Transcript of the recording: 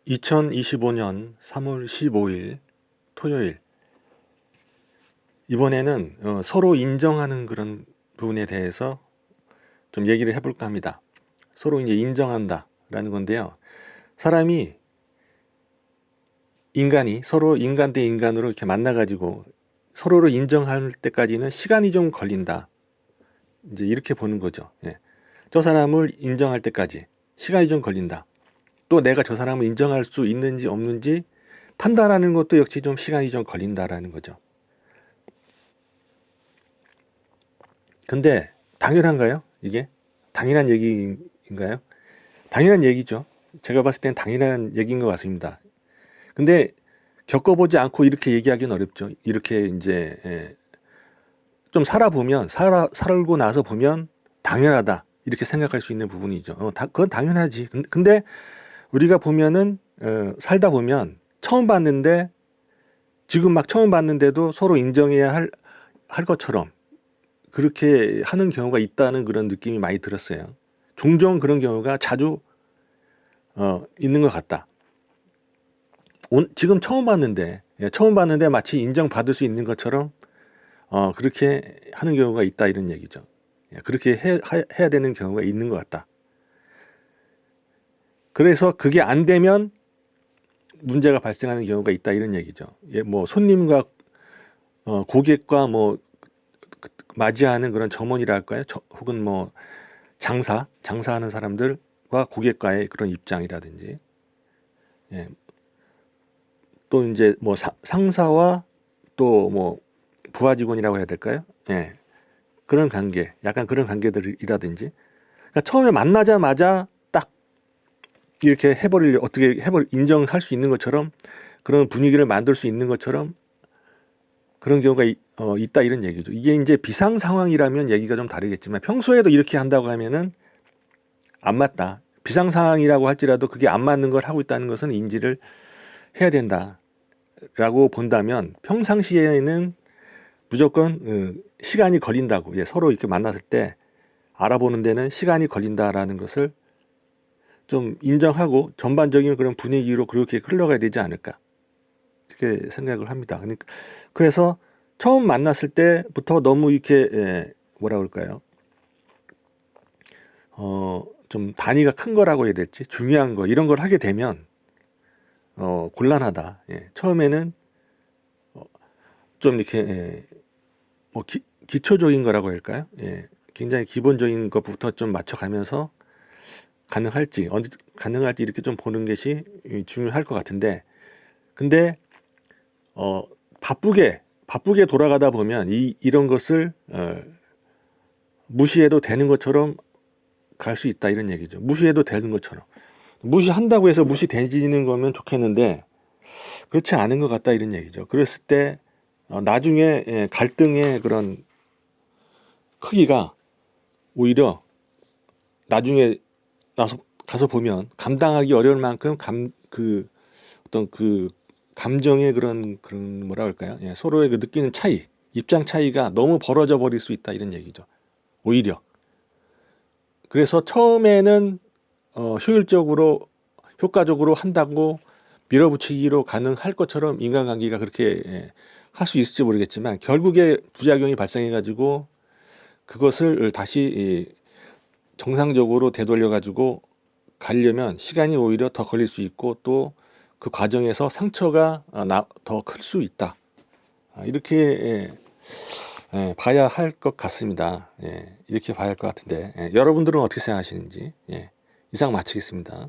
2025년 3월 15일 토요일. 이번에는 서로 인정하는 그런 부분에 대해서 좀 얘기를 해볼까 합니다. 서로 이제 인정한다라는 건데요. 인간이 서로 인간 대 인간으로 이렇게 만나가지고 서로를 인정할 때까지는 시간이 좀 걸린다. 이제 이렇게 보는 거죠. 예. 저 사람을 인정할 때까지 시간이 좀 걸린다. 또 내가 저 사람을 인정할 수 있는지 없는지 판단하는 것도 역시 좀 시간이 좀 걸린다라는 거죠. 근데 당연한가요? 이게? 당연한 얘기인가요? 당연한 얘기죠. 제가 봤을 땐 당연한 얘기인 것 같습니다. 근데 겪어보지 않고 이렇게 얘기하기는 어렵죠. 이렇게 이제 좀 살고 나서 보면 당연하다 이렇게 생각할 수 있는 부분이죠. 그건 당연하지. 근데 우리가 보면은 살다 보면 지금 막 처음 봤는데도 서로 인정해야 할 것처럼 그렇게 하는 경우가 있다는 그런 느낌이 많이 들었어요. 종종 그런 경우가 자주 있는 것 같다. 지금 처음 봤는데 마치 인정받을 수 있는 것처럼 그렇게 하는 경우가 있다 이런 얘기죠. 그렇게 해야 되는 경우가 있는 것 같다. 그래서 그게 안 되면 문제가 발생하는 경우가 있다 이런 얘기죠. 뭐 손님과 고객과 뭐 맞이하는 그런 점원이라 할까요? 혹은 뭐 장사하는 사람들과 고객과의 그런 입장이라든지, 또 이제 뭐 상사와 또 뭐 부하 직원이라고 해야 될까요? 그런 관계, 약간 그런 관계들이라든지, 그러니까 처음에 만나자마자 딱 이렇게 인정할 수 있는 것처럼 그런 분위기를 만들 수 있는 것처럼 그런 경우가 있다 이런 얘기죠. 이게 이제 비상 상황이라면 얘기가 좀 다르겠지만 평소에도 이렇게 한다고 하면은 안 맞다. 비상 상황이라고 할지라도 그게 안 맞는 걸 하고 있다는 것은 인지를 해야 된다라고 본다면 평상시에는 무조건 시간이 걸린다고, 서로 이렇게 만났을 때 알아보는 데는 시간이 걸린다라는 것을 좀 인정하고 전반적인 그런 분위기로 그렇게 흘러가야 되지 않을까 이렇게 생각을 합니다. 그래서 처음 만났을 때부터 너무 이렇게 뭐라 그럴까요? 좀 단위가 큰 거라고 해야 될지 중요한 거 이런 걸 하게 되면 곤란하다. 처음에는 좀 이렇게 뭐 기초적인 거라고 할까요? 굉장히 기본적인 것부터 좀 맞춰가면서 가능할지 이렇게 좀 보는 것이 중요할 것 같은데, 근데 바쁘게 돌아가다 보면 이런 것을 무시해도 되는 것처럼 갈 수 있다 이런 얘기죠. 무시해도 되는 것처럼. 무시한다고 해서 무시되지는 거면 좋겠는데 그렇지 않은 것 같다 이런 얘기죠. 그랬을 때 나중에 갈등의 그런 크기가 오히려 나중에 가서 보면 감당하기 어려울 만큼 어떤 감정의 그런 뭐라 할까요? 서로의 그 느끼는 입장 차이가 너무 벌어져 버릴 수 있다 이런 얘기죠. 오히려. 그래서 처음에는 효과적으로 한다고 밀어붙이기로 가능할 것처럼 인간관계가 그렇게 할 수 있을지 모르겠지만 결국에 부작용이 발생해가지고 그것을 다시 정상적으로 되돌려가지고 가려면 시간이 오히려 더 걸릴 수 있고 또 그 과정에서 상처가 더 클 수 있다. 이렇게 봐야 할 것 같습니다. 이렇게 봐야 할 것 같은데 여러분들은 어떻게 생각하시는지 이상 마치겠습니다.